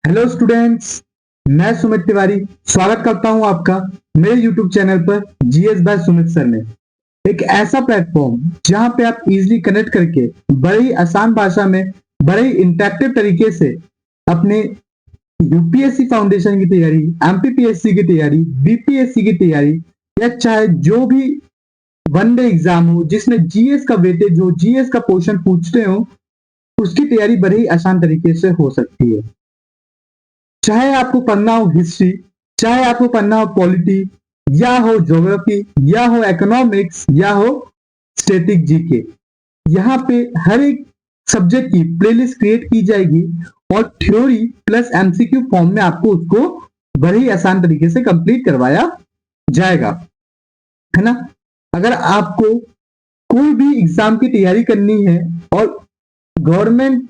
Hello students, मैं सुमित तिवारी स्वागत करता हूं आपका मेरे यूट्यूब चैनल पर जीएस बाय सुमित सर में। एक ऐसा प्लेटफॉर्म जहां पे आप इजीली कनेक्ट करके बड़े ही आसान भाषा में बड़े ही इंटरेक्टिव तरीके से अपने यूपीएससी फाउंडेशन की तैयारी, एमपीपीएससी की तैयारी, बीपीएससी की तैयारी या चाहे जो भी वनडे एग्जाम हो जिसमें जीएस का वेटेज हो, जीएस का पोर्शन पूछते हो, उसकी तैयारी बड़े ही आसान तरीके से हो सकती है। चाहे आपको पढ़ना हो हिस्ट्री, चाहे आपको पढ़ना हो पॉलिटी, या हो ज्योग्राफी, या हो इकोनॉमिक्स, या हो स्टैटिक जीके, यहाँ पे हर एक सब्जेक्ट की प्लेलिस्ट क्रिएट की जाएगी और थ्योरी प्लस एमसीक्यू फॉर्म में आपको उसको बड़े ही आसान तरीके से कंप्लीट करवाया जाएगा, है ना। अगर आपको कोई भी एग्जाम की तैयारी करनी है और गवर्नमेंट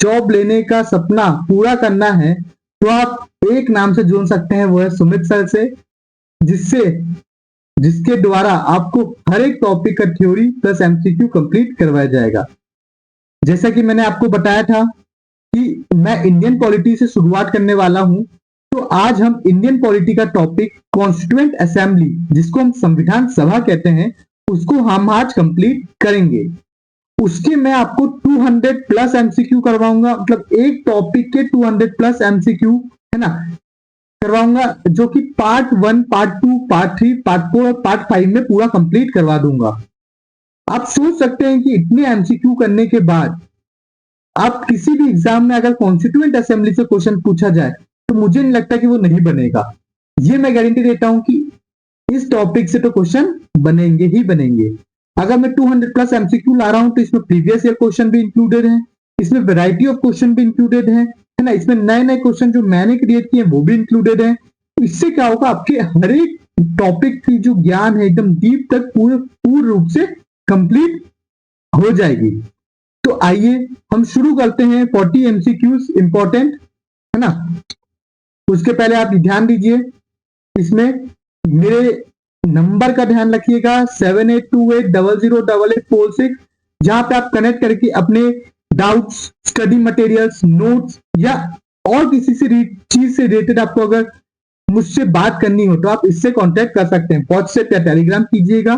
जॉब लेने का सपना पूरा करना है तो आप एक नाम से जोड़ सकते हैं, वो है सुमित सर से, जिसके द्वारा आपको हर एक टॉपिक का थ्योरी प्लस एमसीक्यू कंप्लीट करवाया जाएगा। जैसा कि मैंने आपको बताया था कि मैं इंडियन पॉलिटी से शुरुआत करने वाला हूं, तो आज हम इंडियन पॉलिटी का टॉपिक कॉन्स्टिट्यूएंट असेंबली, जिसको हम संविधान सभा कहते हैं, उसको हम आज कंप्लीट करेंगे। उसके मैं आपको 200 प्लस एमसीक्यू करवाऊंगा, मतलब एक टॉपिक के 200 प्लस एमसीक्यू, है ना, करवाऊंगा, जो कि पार्ट 1, पार्ट 2, पार्ट 3, पार्ट 4 और पार्ट 5 में पूरा कंप्लीट करवा दूंगा। आप सोच सकते हैं कि इतने एमसीक्यू करने के बाद आप किसी भी एग्जाम में अगर कॉन्स्टिट्यूएंट असेंबली से क्वेश्चन पूछा जाए तो मुझे नहीं लगता कि वो नहीं बनेगा। ये मैं गारंटी देता हूं कि इस टॉपिक से तो क्वेश्चन बनेंगे ही बनेंगे। अगर मैं 200 प्लस एमसीक्यू ला रहा हूं तो इसमें प्रीवियस ईयर क्वेश्चन भी इंक्लूडेड है, इसमें वैरायटी ऑफ क्वेश्चन भी इंक्लूडेड है ना, इसमें नए नए क्वेश्चन जो मैंने क्रिएट किए वो भी इंक्लूडेड है। इससे क्या होगा, आपके हर एक टॉपिक की जो ज्ञान है एकदम डीप तक पूर्ण रूप से कंप्लीट हो जाएगी। तो आइए हम शुरू करते हैं। 40 एमसीक्यूज इंपॉर्टेंट है ना। उसके पहले आप ध्यान दीजिए, इसमें मेरे नंबर का ध्यान रखिएगा 7828008846, जहां पे आप कनेक्ट करके अपने डाउट्स, स्टडी मटेरियल्स, नोट्स या और किसी से चीज से रिलेटेड आपको अगर मुझसे बात करनी हो तो आप इससे कांटेक्ट कर सकते हैं। व्हाट्सएप या टेलीग्राम कीजिएगा।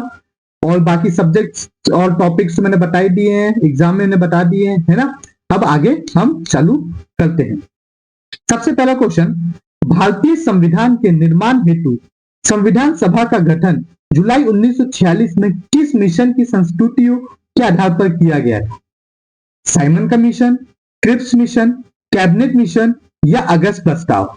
और बाकी सब्जेक्ट्स और टॉपिक्स मैंने बता दिए हैं, एग्जाम में मैंने बता दिए हैं, है ना। अब आगे हम चालू करते हैं। सबसे पहला क्वेश्चन, भारतीय संविधान के निर्माण हेतु संविधान सभा का गठन जुलाई 1946 में किस मिशन की संस्तुतियों के आधार पर किया गया है? Simon Commission, Cripps Mission, Cabinet Mission या अगस्त प्रस्ताव?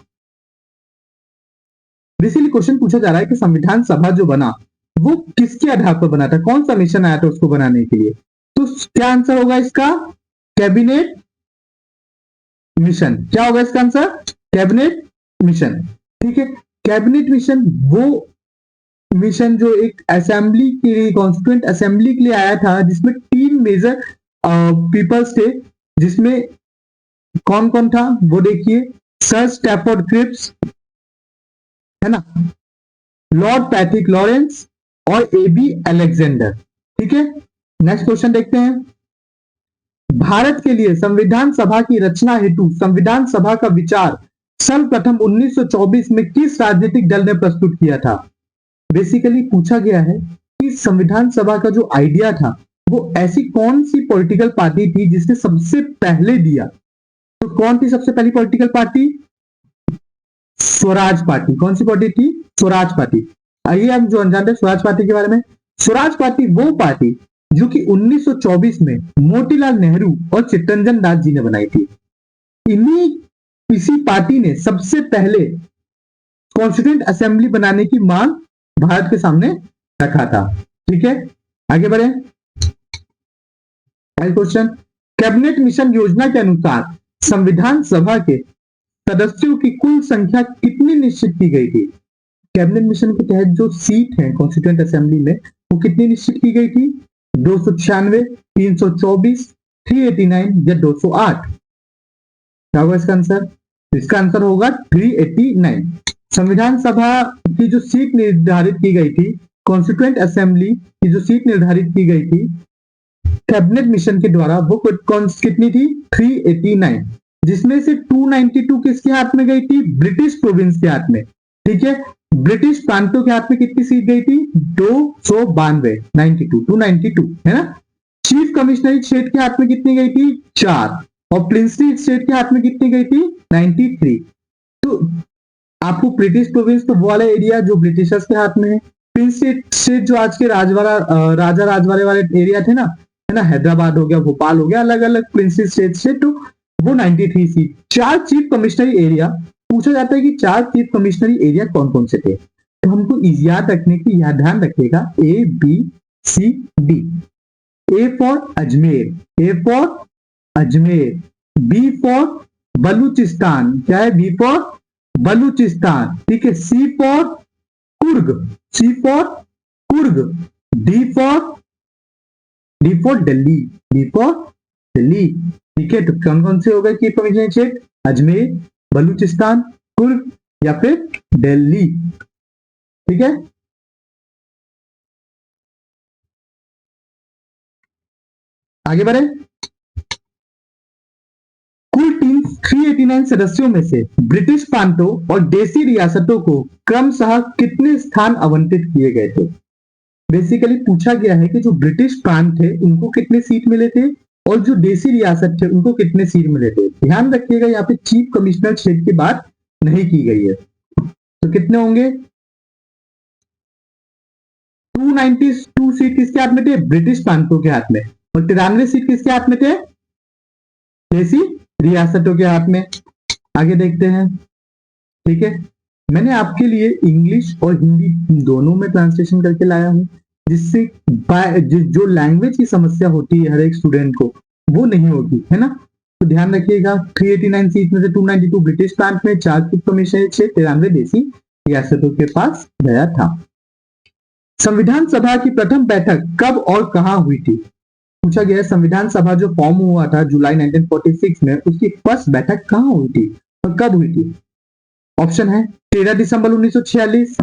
बेसिकली क्वेश्चन पूछा जा रहा है कि संविधान सभा जो बना वो किसके आधार पर बना था, कौन सा मिशन आया था उसको बनाने के लिए। तो क्या आंसर होगा इसका? Cabinet mission. क्या होगा इसका आंसर? Cabinet mission. ठीक है, कैबिनेट मिशन वो मिशन जो एक असेंबली के लिए, कॉन्स्टिट्यूएंट असेंबली के लिए आया था, जिसमें 3 मेजर पीपल्स थे। जिसमें कौन कौन था वो देखिए, सर स्टैफोर्ड क्रिप्स, है ना, लॉर्ड पैट्रिक लॉरेंस और एबी अलेक्जेंडर। ठीक है, नेक्स्ट क्वेश्चन देखते हैं। भारत के लिए संविधान सभा की रचना हेतु संविधान सभा का विचार सर्वप्रथम 1924 में किस राजनीतिक दल ने प्रस्तुत किया था? बेसिकली पूछा गया है कि संविधान सभा का जो आइडिया था वो ऐसी कौन सी पॉलिटिकल पार्टी थी जिसने सबसे पहले दिया। तो कौन थी सबसे पहली पॉलिटिकल पार्टी? स्वराज पार्टी। कौन सी पार्टी थी? स्वराज पार्टी। आइए हम जो जानते हैं स्वराज पार्टी के बारे में। स्वराज पार्टी वो पार्टी जो कि 1924 में मोतीलाल नेहरू और चित्तरंजन दास जी ने बनाई थी। इसी पार्टी ने सबसे पहले कॉन्स्टिट्यूएंट असेंबली बनाने की मांग भारत के सामने रखा था। ठीक है, आगे बढ़े। क्वेश्चन, कैबिनेट मिशन योजना के अनुसार संविधान सभा के सदस्यों की कुल संख्या कितनी निश्चित की गई थी? कैबिनेट मिशन के तहत जो सीट है कॉन्स्टिट्यूएंट असेंबली में वो कितनी निश्चित की गई थी? 296, 324, 389 या 208? क्या होगा इसका आंसर? इसका आंसर होगा 389। संविधान सभा की जो सीट निर्धारित की गई थी, कॉन्स्टिट्यूएंट असेंबली की जो सीट निर्धारित की गई थी कैबिनेट मिशन के द्वारा, वो कितनी थी? 389। जिसमें से 292 किसके हाथ में गई थी? ब्रिटिश प्रोविंस के हाथ में। ठीक है, ब्रिटिश प्रांतों के हाथ में कितनी सीट गई थी? 292, 292 है ना। चीफ कमिश्नरी स्टेट के हाथ में कितनी गई थी? 4। और प्रिंसली स्टेट के हाथ में कितनी गई थी? 93। तो आपको ब्रिटिश प्रोविंस तो वो वाला एरिया जो ब्रिटिशर्स के हाथ में है, प्रिंसली स्टेट जो आज के राजा राजवाड़े वाले एरिया थे ना, है ना, हैदराबाद हो गया, भोपाल हो गया, अलग अलग प्रिंसली स्टेट से, तो वो 93 सीट। 4 चीफ कमिश्नरी एरिया पूछा जाता है कि 4 चीफ कमिश्नरी एरिया कौन कौन से थे। तो हमको याद रखने की, याद ध्यान रखिएगा, A B C D। A for Ajmer, A for Ajmer, B for Balochistan, क्या है? B for Balochistan. ठीक है, C for Coorg, C for Coorg, D for Delhi, D for Delhi. ठीक है, तो कौन कौन से हो गए चीफ कमिश्नरी स्टेट? अजमेर, बलूचिस्तान, कुर्ग या फिर दिल्ली। ठीक है, आगे बढ़े। कुल 389 सदस्यों में से ब्रिटिश प्रांतों और देसी रियासतों को क्रमशः कितने स्थान आवंटित किए गए थे? बेसिकली पूछा गया है कि जो ब्रिटिश प्रांत थे उनको कितने सीट मिले थे और जो देसी रियासत थे उनको कितने सीट मिले थे। ध्यान रखिएगा, यहाँ पे चीफ कमिश्नर स्टेट की बात नहीं की गई है। तो कितने होंगे? 292 सीट किसके हाथ में थे? ब्रिटिश प्रांतों के हाथ में। और 93 सीट किसके हाथ में थे? देसी रियासतों के हाथ में। आगे देखते हैं। ठीक है, मैंने आपके लिए इंग्लिश और हिंदी दोनों में ट्रांसलेशन करके लाया हूं, जिससे जो लैंग्वेज की समस्या होती है हर एक स्टूडेंट को वो नहीं होगी, है ना। तो ध्यान रखिएगा, 389 सीट में से 292 ब्रिटिश प्रांत में, 4 चीफ कमिश्नर, 93 देसी रियासतों के पास गया था। संविधान सभा की प्रथम बैठक कब और कहां हुई थी? पूछा गया है, संविधान सभा जो फॉर्म हुआ था जुलाई 1946 में, उसकी फर्स्ट बैठक कहां हुई थी और कब हुई थी? ऑप्शन है 13 दिसंबर 1946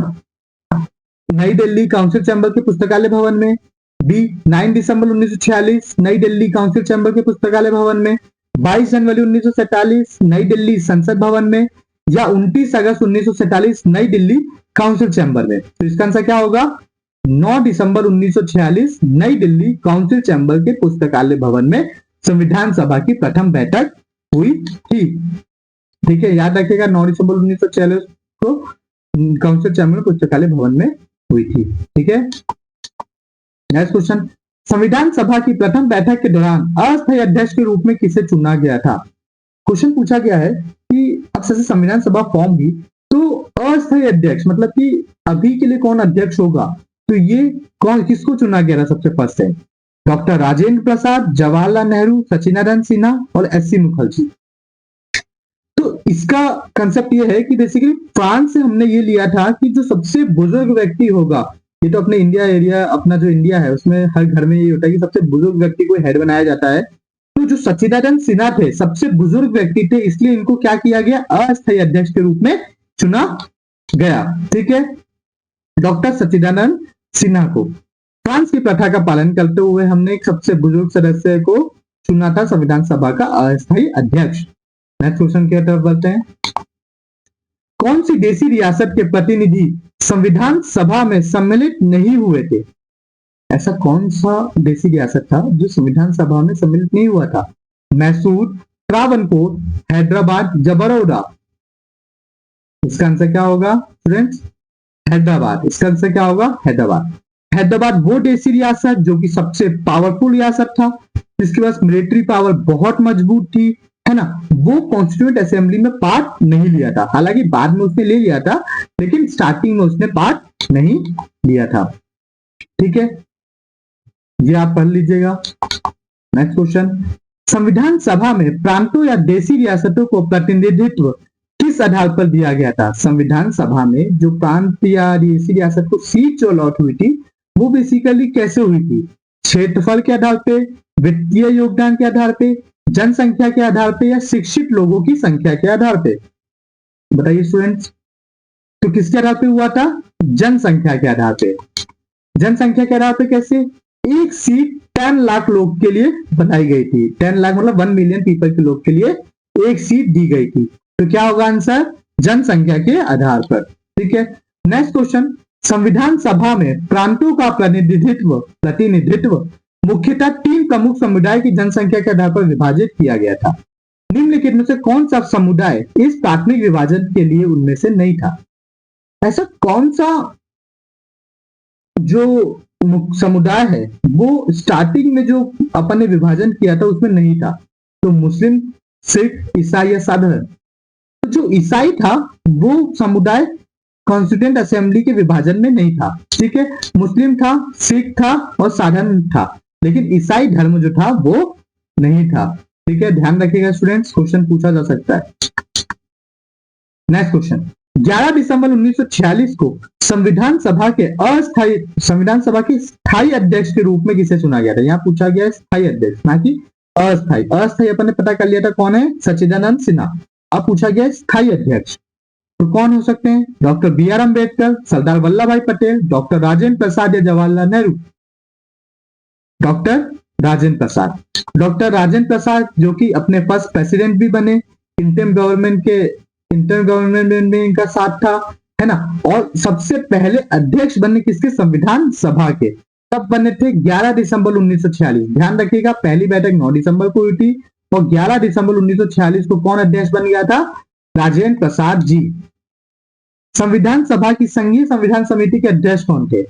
नई दिल्ली काउंसिल चैम्बर के पुस्तकालय भवन में, बी 9 दिसंबर 1946 नई दिल्ली काउंसिल चैम्बर के पुस्तकालय भवन में, 22 जनवरी 1947 नई दिल्ली संसद भवन में, या 29 अगस्त 1947 नई दिल्ली काउंसिल चैम्बर में। तो इसका आंसर क्या होगा? 9 दिसंबर 1946 नई दिल्ली काउंसिल चैम्बर के पुस्तकालय भवन में संविधान सभा की प्रथम बैठक हुई थी। ठीक है, याद रखिएगा, 9 दिसंबर 1946 को काउंसिल चैम्बर पुस्तकालय भवन में हुई थी। ठीक है, नेक्स्ट क्वेश्चन, संविधान सभा की प्रथम बैठक के दौरान अस्थायी अध्यक्ष के रूप में किसे चुना गया था? क्वेश्चन पूछा गया है कि अब से संविधान सभा फॉर्म हुई तो अस्थायी अध्यक्ष मतलब कि अभी के लिए कौन अध्यक्ष होगा, तो ये कौन, किसको चुना गया था? सबसे फर्स्ट है डॉक्टर राजेंद्र प्रसाद, जवाहरलाल नेहरू, सचिदानंद सिन्हा और एससी मुखर्जी। तो इसका कंसेप्ट ये है कि बेसिकली फ्रांस से हमने ये लिया था कि जो सबसे बुजुर्ग व्यक्ति होगा, ये तो अपने इंडिया एरिया, अपना जो इंडिया है उसमें हर घर में ये होता है कि सबसे बुजुर्ग व्यक्ति को हेड बनाया जाता है। तो जो सच्चिदानंद सिन्हा थे सबसे बुजुर्ग व्यक्ति थे, इसलिए इनको क्या किया गया? अस्थायी अध्यक्ष के रूप में चुना गया। ठीक है, डॉक्टर सच्चिदानंद सिन्हा को फ्रांस की प्रथा का पालन करते हुए हमने एक सबसे बुजुर्ग सदस्य को चुना था संविधान सभा का अस्थायी अध्यक्ष। नेक्स्ट क्वेश्चन की तरफ बढ़ते हैं। कौन सी देसी रियासत के प्रतिनिधि संविधान सभा में सम्मिलित नहीं हुए थे? ऐसा कौन सा देसी रियासत था जो संविधान सभा में सम्मिलित नहीं हुआ था? मैसूर, त्रावणकोर, हैदराबाद, बड़ौदा। इसका आंसर क्या होगा स्टूडेंट्स? हैदराबाद। इसका आंसर क्या होगा? हैदराबाद। हैदराबाद वो देसी रियासत जो कि सबसे पावरफुल रियासत था, जिसके पास मिलिट्री पावर बहुत मजबूत थी, है ना। वो कॉन्स्टिट्यूएंट असेंबली में पार्ट नहीं लिया था, हालांकि बाद में उसने ले लिया था, लेकिन स्टार्टिंग में उसने पार्ट नहीं लिया था। ठीक है, ये आप पढ़ लीजिएगा। नेक्स्ट क्वेश्चन, संविधान सभा में प्रांतों या देसी रियासतों को प्रतिनिधित्व किस आधार पर दिया गया था? संविधान सभा में जो प्रांत या देसी रियासत को सीट जो अलॉट हुई थी वो बेसिकली कैसे हुई थी? क्षेत्रफल के आधार पे, वित्तीय योगदान के आधार पे, जनसंख्या के आधार पे, या शिक्षित लोगों की संख्या के आधार पे? बताइए स्टूडेंट्स। तो किसके आधार पे हुआ था? जनसंख्या के आधार पे। जनसंख्या के आधार पे कैसे? एक सीट 10 लाख लोग के लिए बनाई गई थी। 10 लाख मतलब 1 मिलियन पीपल के लोग के लिए एक सीट दी गई थी। तो क्या होगा आंसर? जनसंख्या के आधार पर। ठीक है, नेक्स्ट क्वेश्चन, संविधान सभा में प्रांतों का प्रतिनिधित्व मुख्यतः 3 प्रमुख समुदाय की जनसंख्या के आधार पर विभाजित किया गया था। निम्नलिखित में से कौन सा समुदाय इस प्राथमिक विभाजन के लिए उनमें से नहीं था? ऐसा कौन सा जो समुदाय है वो स्टार्टिंग में जो अपन ने विभाजन किया था उसमें नहीं था? तो मुस्लिम, सिख, ईसाई या साधारण? तो जो ईसाई था वो समुदाय कॉन्स्टिट्यूएंट असेंबली के विभाजन में नहीं था। ठीक है, मुस्लिम था, सिख था और साधारण था, लेकिन ईसाई धर्म जो था वो नहीं था। ठीक है, ध्यान रखिएगा स्टूडेंट्स, क्वेश्चन पूछा जा सकता है। नेक्स्ट क्वेश्चन, 11 दिसंबर 1946 को संविधान सभा के स्थायी अध्यक्ष के रूप में किसे चुना गया था? यहाँ पूछा गया है स्थायी अध्यक्ष, ना कि अस्थायी। अस्थायी अपन ने पता कर लिया था कौन है, सच्चिदानंद सिन्हा। अब पूछा गया है स्थायी अध्यक्ष, तो कौन हो सकते हैं? Doctor B R Ambedkar, Sardar Vallabh भाई पटेल, डॉक्टर राजेंद्र प्रसाद या जवाहरलाल नेहरू? डॉक्टर राजेंद्र प्रसाद। डॉक्टर राजेंद्र प्रसाद जो कि अपने फर्स्ट प्रेसिडेंट भी बने, इंटर्म गवर्नमेंट में इनका साथ था, है ना। और सबसे पहले अध्यक्ष बने किसके? संविधान सभा के। कब बने थे? 11 दिसंबर 1946। ध्यान रखिएगा, पहली बैठक 9 दिसंबर को हुई थी और 11 दिसंबर 1946 को कौन अध्यक्ष बन गया था? राजेंद्र प्रसाद जी। संविधान सभा की संघीय संविधान समिति के अध्यक्ष कौन थे?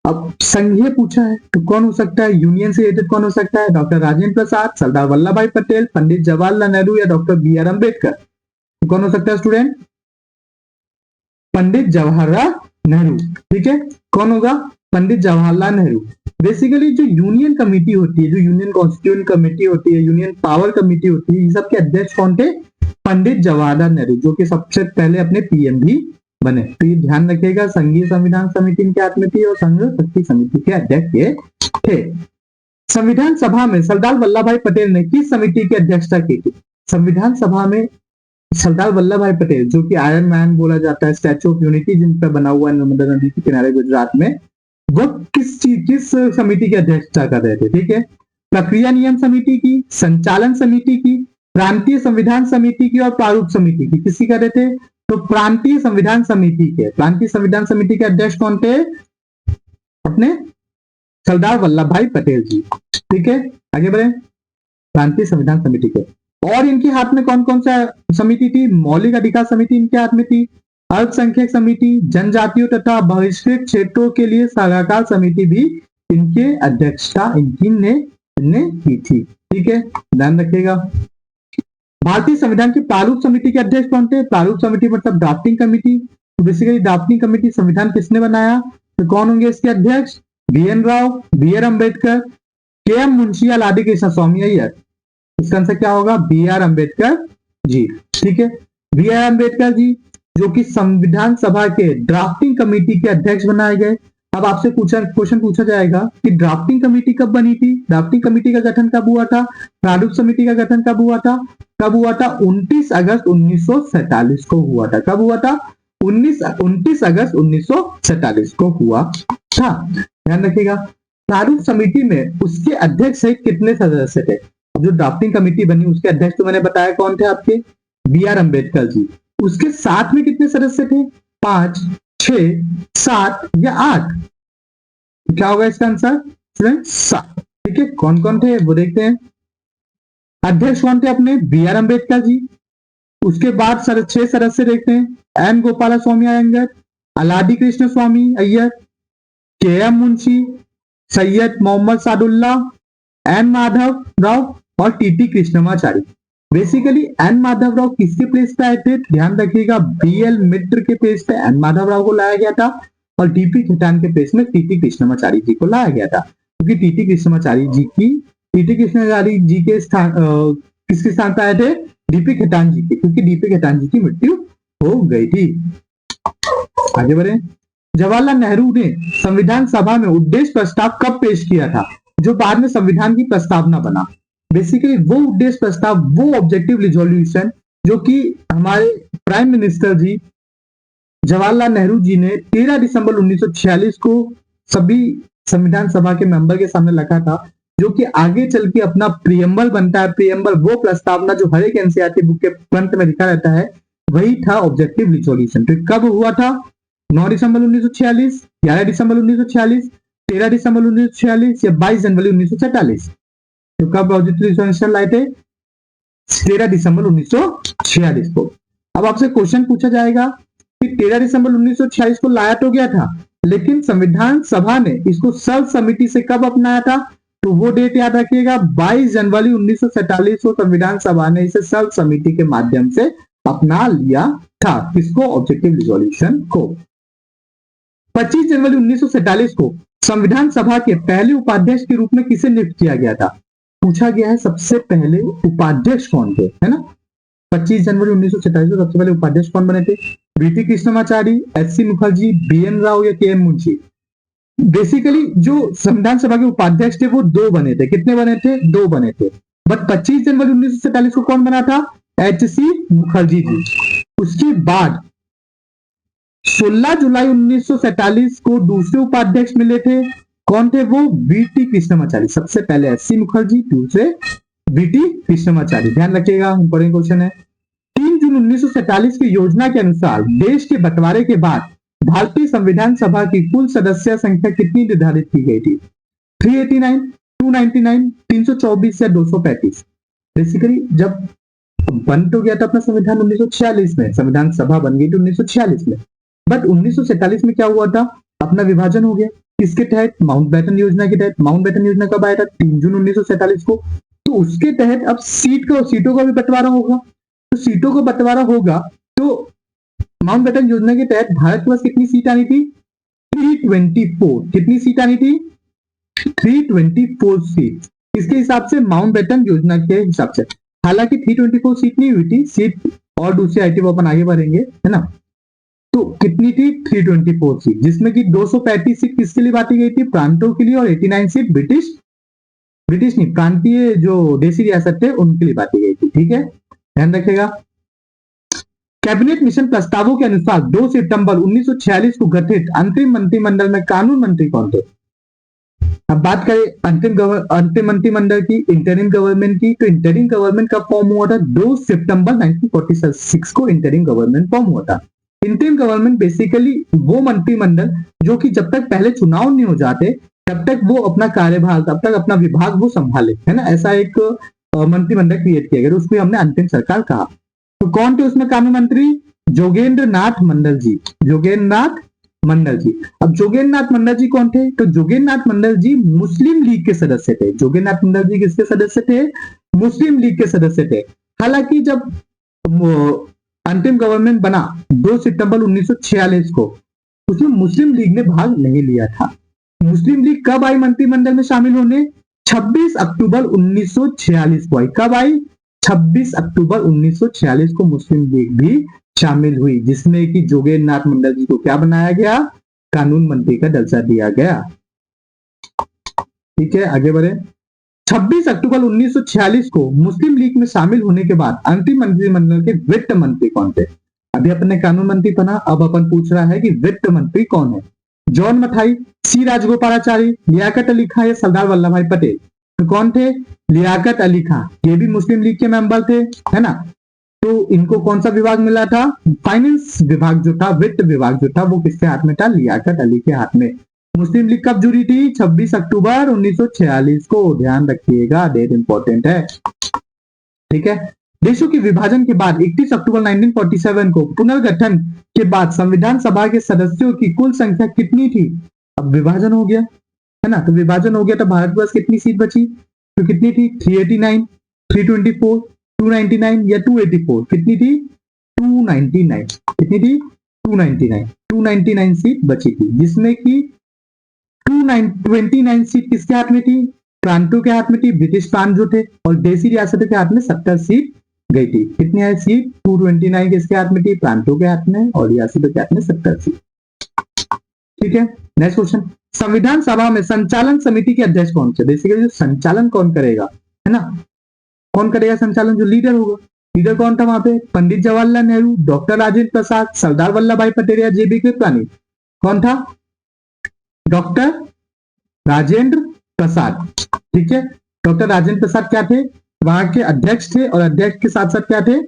अब संघीय पूछा है तो कौन हो सकता है? यूनियन से रिलेटेड कौन हो सकता है? डॉक्टर राजेंद्र प्रसाद, सरदार वल्लभ भाई पटेल, पंडित जवाहरलाल नेहरू या डॉक्टर बी आर अम्बेडकर? तो कौन हो सकता है स्टूडेंट? पंडित जवाहरलाल नेहरू। ठीक है, कौन होगा? पंडित जवाहरलाल नेहरू। बेसिकली जो यूनियन कमेटी होती है, जो यूनियन कॉन्स्टिट्यूएंट कमेटी होती है, यूनियन पावर कमेटी होती है, ये सब के अध्यक्ष कौन थे? पंडित जवाहरलाल नेहरू, जो कि सबसे पहले अपने पीएम भी बने। तो ये ध्यान रखिएगा, संघीय संविधान समिति इनके हाथ में थी और संघ शक्ति समिति के अध्यक्ष ये थे। संविधान सभा में सरदार वल्लभ भाई पटेल ने किस समिति की अध्यक्षता की थी? संविधान सभा में सरदार वल्लभ भाई पटेल, जो कि आयरन मैन बोला जाता है, स्टैच्यू ऑफ यूनिटी जिन पर बना हुआ है नर्मदा नदी के किनारे गुजरात में, वो किस समिति की अध्यक्षता कर रहे थे? ठीक है, प्रक्रिया नियम समिति की, संचालन समिति की, प्रांतीय संविधान समिति की और प्रारूप समिति की? किसी कर रहे थे? तो प्रांतीय संविधान समिति के। प्रांतीय संविधान समिति के अध्यक्ष कौन थे? अपने सरदार वल्लभ भाई पटेल जी। ठीक है, आगे बढ़े। प्रांतीय संविधान समिति के और इनके हाथ में कौन कौन सा समिति थी? मौलिक अधिकार समिति इनके हाथ में थी, अल्पसंख्यक समिति, जनजातियों तथा बहिष्कृत क्षेत्रों के लिए सलाहकार समिति भी इनके अध्यक्षता इनने की थी। ठीक है, ध्यान रखिएगा। भारतीय संविधान की प्रारूप समिति के अध्यक्ष कौन थे? प्रारूप समिति मतलब ड्राफ्टिंग कमिटी। तो बेसिकली ड्राफ्टिंग कमिटी संविधान किसने बनाया? तो कौन होंगे इसके अध्यक्ष? B N Rao, B R Ambedkar, K M Munshi या लाडी कृष्ण स्वामी अय्यर? इसका आंसर क्या होगा? बी आर अम्बेडकर जी। ठीक है, बी आर अम्बेडकर जी जो कि संविधान सभा के ड्राफ्टिंग कमेटी के अध्यक्ष बनाए गए। अब आपसे क्वेश्चन पूछा जाएगा कि ड्राफ्टिंग कमेटी कब बनी थी? ड्राफ्टिंग कमेटी का गठन कब हुआ था? प्रारूप समिति का गठन कब हुआ था? 29 अगस्त 1947 को हुआ था। कब हुआ था? 29 अगस्त 1947 को हुआ था। ध्यान रखिएगा। प्रारूप समिति में उसके अध्यक्ष सहित कितने सदस्य थे? जो ड्राफ्टिंग कमेटी बनी उसके अध्यक्ष तो मैंने बताया कौन थे आपके? B R Ambedkar ji. उसके साथ में कितने सदस्य थे? 5, 6, 7 या 8? क्या होगा इसका आंसर? 7। ठीक है, कौन कौन थे वो देखते हैं। अध्यक्ष कौन थे अपने? B R Ambedkar ji. उसके बाद 6 सदस्य देखते हैं। N Gopalaswami Ayyangar, Alladi Krishnaswami Ayyar, K M Munshi, Syed Mohammad Saadulla, N Madhav Rao और TT Krishnamachari. Basically N Madhav Rao किसके प्लेस पे आए थे? ध्यान रखिएगा, बीएल मित्र के प्लेस पे एन माधव राव को लाया गया था और डीपी खेतान के प्लेस में टीटी कृष्णमाचारी जी को लाया गया था। क्योंकि टीटी कृष्णमाचारी जी के स्थान किसके स्थान पे आए थे? डीपी खेतान जी के, क्योंकि डीपी खेतान जी की मृत्यु हो गई थी। आगे बढ़े। जवाहरलाल नेहरू ने संविधान सभा में उद्देश्य प्रस्ताव कब पेश किया था, जो बाद में संविधान की प्रस्तावना बना? बेसिकली वो उद्देश्य प्रस्ताव, वो ऑब्जेक्टिव रिजोल्यूशन जो कि हमारे प्राइम मिनिस्टर जी जवाहरलाल नेहरू जी ने 13 दिसंबर 1946 को सभी संविधान सभा के मेंबर के सामने रखा था। जो कि आगे चल के अपना प्रियम्बल बनता है। प्रियम्बल वो प्रस्तावना जो हर एक एनसीईआरटी बुक के फ्रंट में लिखा रहता है, वही था ऑब्जेक्टिव रिजोल्यूशन। तो कब हुआ था? 9 दिसंबर 1946, 11 दिसंबर 1946, 13 दिसंबर 1946 या 22 जनवरी 1947? तो कब ऑब्जेक्टिव रिजोल्यूशन लाए थे? 13 दिसंबर 1946 को। अब आपसे क्वेश्चन पूछा जाएगा कि 13 दिसंबर 1946 को लाया तो गया था, लेकिन संविधान सभा ने इसको सर्व समिति से कब अपनाया था? तो वो डेट याद रखिएगा, 22 जनवरी 1947 को संविधान सभा ने इसे सर्व समिति के माध्यम से अपना लिया था। किसको? ऑब्जेक्टिव रिजोल्यूशन को। 25 जनवरी 1947 को संविधान सभा के पहले उपाध्यक्ष के रूप में किसे नियुक्त किया गया था? पूछा गया है सबसे पहले उपाध्यक्ष कौन थे, है ना। 25 जनवरी 1947 को सबसे पहले उपाध्यक्ष कौन बने थे? VT Krishnamachari, SC. Mukherjee, BN. Rao या के.एम. मुंशी? बेसिकली जो संविधान सभा के उपाध्यक्ष थे वो दो बने थे। कितने बने थे? दो बने थे। बट 25 जनवरी 1947 को कौन बना था? एच.सी. मुखर्जी जी। उसके बाद 16 जुलाई 1947 को दूसरे उपाध्यक्ष मिले थे। कौन थे वो? वीटी कृष्णमाचारी। सबसे पहले एस.सी. मुखर्जी, दूसरे वीटी कृष्णमाचारी। ध्यान रखिएगा, इंपॉर्टेंट क्वेश्चन है। 3 जून 1947 की योजना के अनुसार देश के बंटवारे के बाद भारतीय संविधान सभा की कुल सदस्य संख्या कितनी निर्धारित की गई थी? 389, 299, 324 या 235? बेसिकली जब बन तो गया था अपना संविधान 1946 में, संविधान सभा बन गई थी 1946 में, बट 1947 में क्या हुआ था? अपना विभाजन हो गया। किसके तहत? माउंटबेटन योजना के तहत। माउंटबेटन योजना कब आया था? 3 जून 1947 को। तो उसके तहत अब सीटों का भी बंटवारा होगा। तो सीटों का बंटवारा होगा तो माउंटबेटन योजना के तहत भारत के पास कितनी सीट आनी थी? 324। कितनी सीट आनी थी? 324 सीट। किसके हिसाब से? माउंटबेटन योजना के हिसाब से। हालांकि 324 सीट नहीं हुई थी, सीट और दूसरी आई थी, वो अपन आगे बढ़ेंगे, है ना। तो कितनी थी? 324 सीट, जिसमें कि 235 सीट किसके लिए बांटी गई थी? प्रांतों के लिए, और 89 सीट ब्रिटिश नहीं, प्रांतीय जो देशी रियासत थे उनके लिए बांटी गई थी। ठीक है, ध्यान रखिएगा। कैबिनेट मिशन प्रस्तावों के अनुसार 2 सितंबर 1946 को गठित अंतरिम मंत्रिमंडल में कानून मंत्री कौन थे? अब बात करें अंतिम मंत्रिमंडल की, इंटरिम गवर्नमेंट की, तो इंटरिम गवर्नमेंट का फॉर्म हुआ था 2 सितंबर 1946 को इंटरिम गवर्नमेंट फॉर्म हुआ था। इंटरिम गवर्नमेंट बेसिकली वो मंत्रिमंडल जो कि जब तक पहले चुनाव नहीं हो जाते तब तक वो अपना कार्यभार, तब तक अपना विभाग वो संभाले, है ना। ऐसा एक मंत्रिमंडल क्रिएट किया गया, उसको हमने अंतिम सरकार कहा। तो कौन थे उसमें कानून मंत्री? जोगेंद्र नाथ मंडल जी। जोगेंद्र नाथ मंडल जी। अब जोगेंद्र नाथ मंडल जी कौन थे? तो जोगेंद्र नाथ मंडल जी मुस्लिम लीग के सदस्य थे। जोगेंद्र नाथ मंडल जी किसके सदस्य थे? मुस्लिम लीग के सदस्य थे। हालांकि जब अंतिम गवर्नमेंट बना 2 सितंबर 1946 को, उसमें मुस्लिम लीग ने भाग नहीं लिया था। मुस्लिम लीग कब आई मंत्रिमंडल में शामिल होने? 26 अक्टूबर 1946 को आई। कब आई? 26 अक्टूबर 1946 को मुस्लिम लीग भी शामिल हुई, जिसमें कि जोगेंद्र नाथ मंडल जी को क्या बनाया गया? कानून मंत्री का दर्जा दिया गया। ठीक है, आगे बढ़े। 26 अक्टूबर 1946 को मुस्लिम लीग में शामिल होने के बाद अंतिम मंत्रिमंडल के वित्त मंत्री कौन थे? अभी अपन ने कानून मंत्री पढ़ा, अब अपन पूछ रहा है कि वित्त मंत्री कौन है? जॉन मथाई, सी राजगोपालाचारी, लियाकत अली खां या सरदार वल्लभ भाई पटेल? तो कौन थे? लियाकत अली खां। ये भी मुस्लिम लीग के मेंबर थे, है ना। तो इनको कौन सा विभाग मिला था? फाइनेंस विभाग जो था, वित्त विभाग जो था, वो किसके हाथ में था? लियाकत अली के हाथ में। मुस्लिम लीग कब जुड़ी थी? 26 अक्टूबर 1946 को। ध्यान रखिएगा, डेट इंपॉर्टेंट है। ठीक है। देशों के विभाजन के बाद 31 अक्टूबर 1947 को पुनर्गठन के बाद संविधान सभा के सदस्यों की कुल संख्या कितनी थी? अब विभाजन हो गया, है ना। तो विभाजन हो गया तो भारत के पास कितनी सीट बची? तो कितनी थी? 389, 324, 299 या 284? कितनी थी? 299। कितनी थी? 299 सीट बची थी, जिसमें कि 29 सीट किसके हाथ में थी? प्रांतों के हाथ में थी, ब्रिटिश प्रांत जो थे, और देशी रियासतों के हाथ में 70 सीट गई थी। कितनी है सीट? 229 किसके हाथ में थी? प्रांतों के हाथ में, और रियासतों के हाथ में 70 सीट। ठीक है, नेक्स्ट क्वेश्चन। संविधान सभा में संचालन समिति के अध्यक्ष कौन थे? बेसिकली जो संचालन कौन करेगा, है ना, कौन करेगा संचालन? जो लीडर होगा। लीडर कौन था वहां पे? पंडित जवाहरलाल नेहरू, डॉक्टर राजेंद्र प्रसाद, सरदार वल्लभ भाई पटेल या जे.बी. कृपलानी? कौन था? डॉक्टर राजेंद्र प्रसाद। ठीक है। डॉक्टर राजेंद्र प्रसाद क्या थे, वहां के अध्यक्ष थे और अध्यक्ष के साथ साथ क्या थे,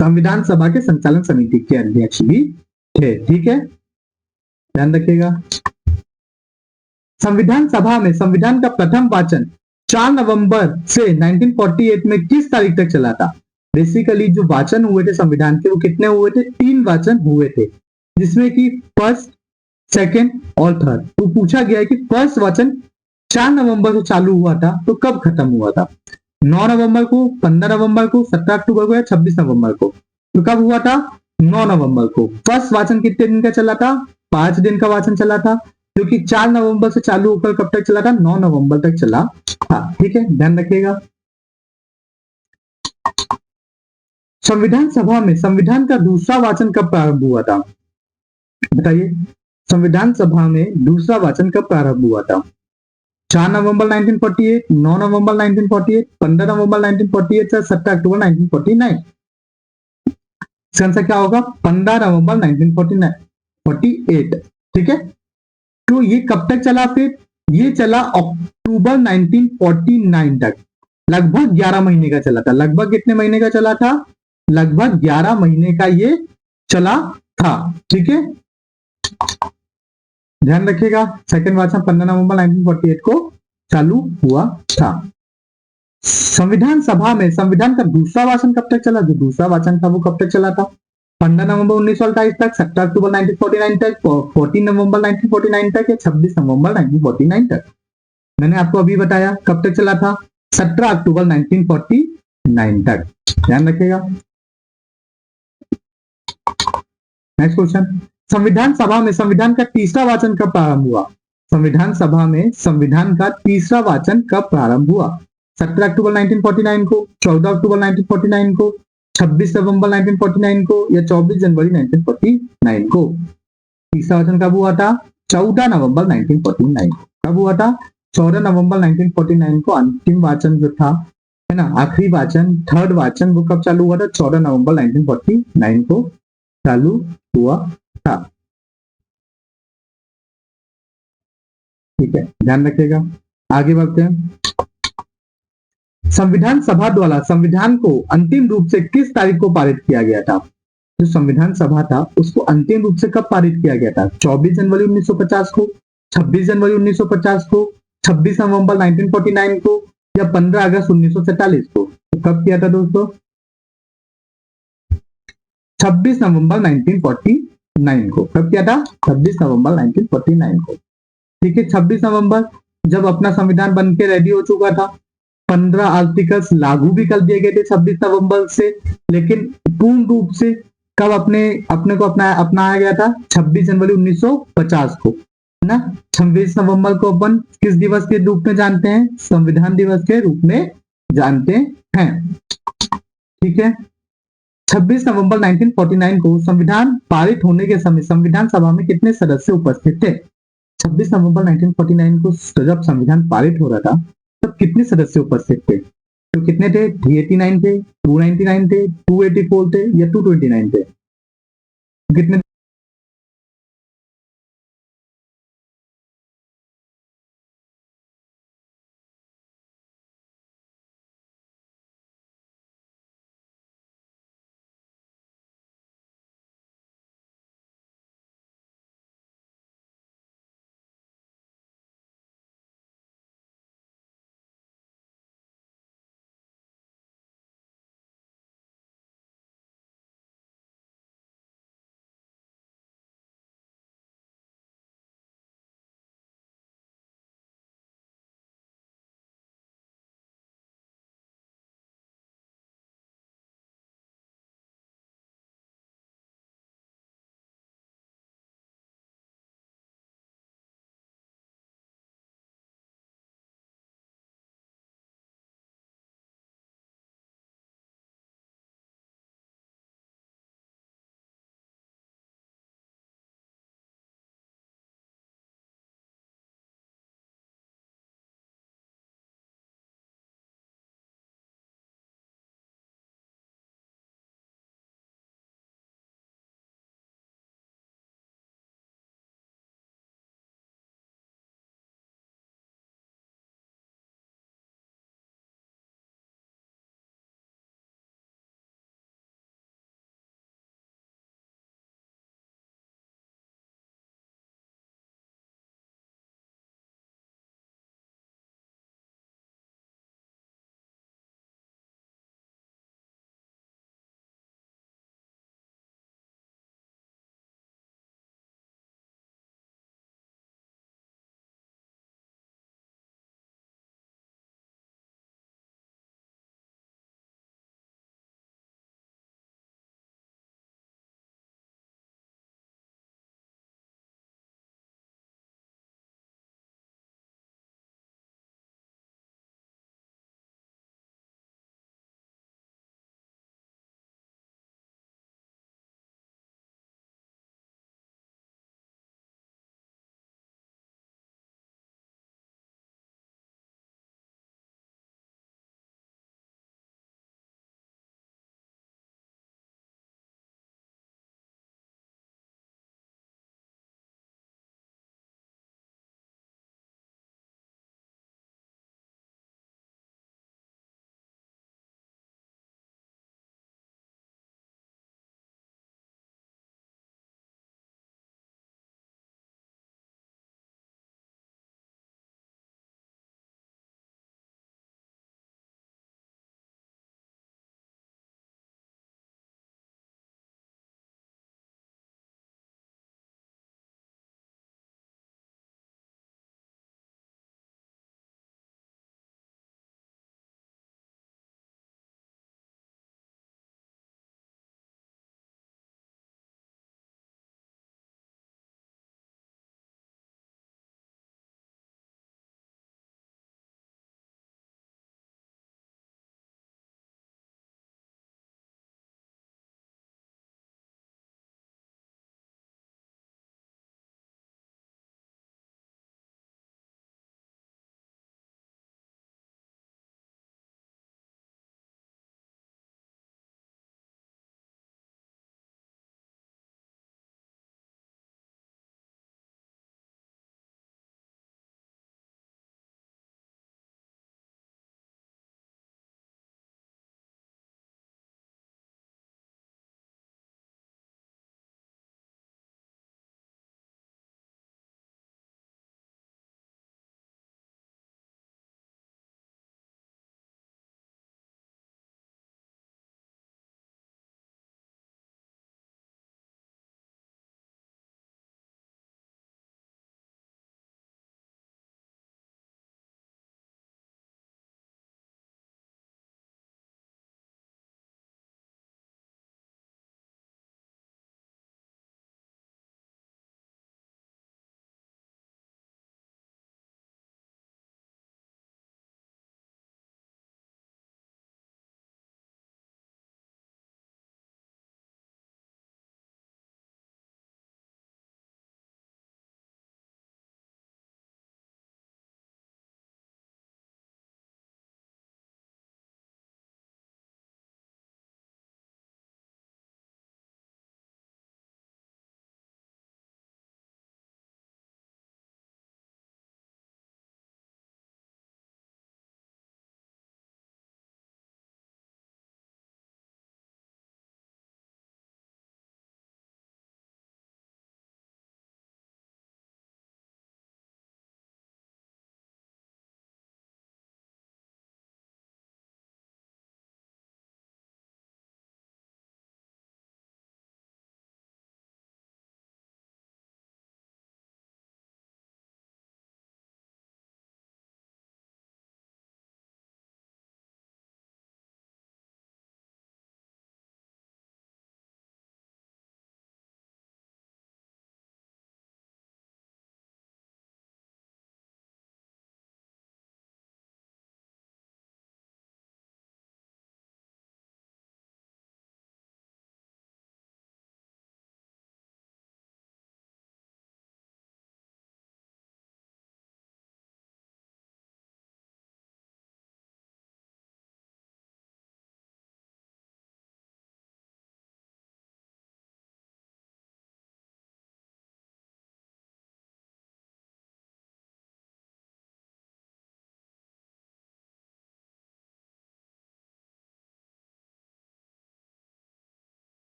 संविधान सभा के संचालन समिति के अध्यक्ष भी थे। ठीक है, ध्यान रखिएगा। संविधान सभा में संविधान का प्रथम वाचन 4 नवंबर से 1948 में किस तारीख तक चला था? बेसिकली जो वाचन हुए थे संविधान के वो कितने हुए थे? 3 वाचन हुए थे, जिसमें कि फर्स्ट, सेकेंड और थर्ड। तो पूछा गया है कि फर्स्ट वाचन 4 नवंबर से चालू हुआ था तो कब खत्म हुआ था? 9 नवंबर को, 15 नवंबर को, 17 अक्टूबर को या 26 नवंबर को? तो कब हुआ था? 9 नवंबर को। फर्स्ट वाचन कितने दिन का चला था? 5 दिन का वाचन चला था, जो कि 4 नवंबर से चालू होकर कब तक चला था? 9 नवंबर तक चला था। ठीक है, ध्यान रखिएगा। संविधान सभा में संविधान का दूसरा वाचन कब प्रारंभ हुआ था? बताइए, संविधान सभा में दूसरा वाचन कब प्रारंभ हुआ था? 4 नवंबर 1948, 9 नवंबर 1948, 15 नवंबर 1948 या 17 अक्टूबर 1949? इसका आंसर क्या होगा? 15 नवंबर 1948। ठीक है, तो ये कब तक चला? फिर ये चला अक्टूबर 1949 तक, लगभग 11 महीने का चला था। लगभग कितने महीने का चला था? लगभग 11 महीने का ये चला था। ठीक है, ध्यान रखिएगा। सेकंड वाचन 15 नवंबर 1948 को चालू हुआ था। संविधान सभा में संविधान का दूसरा वाचन कब तक चला? जो दूसरा वाचन था वो कब तक चला था? 15 नवंबर 1928 तक, 17 अक्टूबर 1949 तक, 14 नवंबर 1949 तक या 26 नवंबर 1949 तक? मैंने आपको अभी बताया कब तक चला था, 17 अक्टूबर 1949 तक। ध्यान रखिएगा। नेक्स्ट क्वेश्चन, संविधान सभा में संविधान का तीसरा वाचन कब प्रारंभ हुआ? संविधान सभा में संविधान का तीसरा वाचन कब प्रारंभ हुआ? 17 अक्टूबर 1949 को, 14 अक्टूबर 1949 को, 26 नवंबर 1949 को या 24 जनवरी 1949 को? तीसरा वाचन कब हुआ था? 14 नवंबर 1949। कब हुआ था? 14 नवंबर 1949 को अंतिम वाचन जो था, है ना, आखिरी वाचन, थर्ड वाचन, वो कब चालू हुआ था? 14 नवंबर 1949 को चालू हुआ था। ठीक है, ध्यान रखिएगा। आगे बढ़ते हैं। संविधान सभा द्वारा संविधान को अंतिम रूप से किस तारीख को पारित किया गया था? जो संविधान सभा था उसको अंतिम रूप से कब पारित किया गया था? 24 जनवरी 1950 को, 26 जनवरी 1950 को, 26 नवंबर 1949 को या 15 अगस्त 1947 को? तो कब किया था दोस्तों? 26 नवंबर 1949 को। कब किया था? 26 नवंबर 1949 को। ठीक है, 26 नवंबर जब अपना संविधान बन के रेडी हो चुका था, 15 आर्टिकल्स लागू भी कर दिए गए थे 26 नवंबर से, लेकिन पूर्ण रूप से कब अपने को अपनाया गया था? 26 जनवरी 1950 को, है ना। 26 नवंबर को अपन किस दिवस के रूप में जानते हैं? संविधान दिवस के रूप में जानते हैं। ठीक है, 26 नवंबर 1949 को संविधान पारित होने के समय संविधान सभा में कितने सदस्य उपस्थित थे? 26 नवंबर 1949 को जब संविधान पारित हो रहा था तब कितने सदस्य उपस्थित थे? तो कितने थे? 389 थे, 299 थे, 284 थे या 229 थे? कितने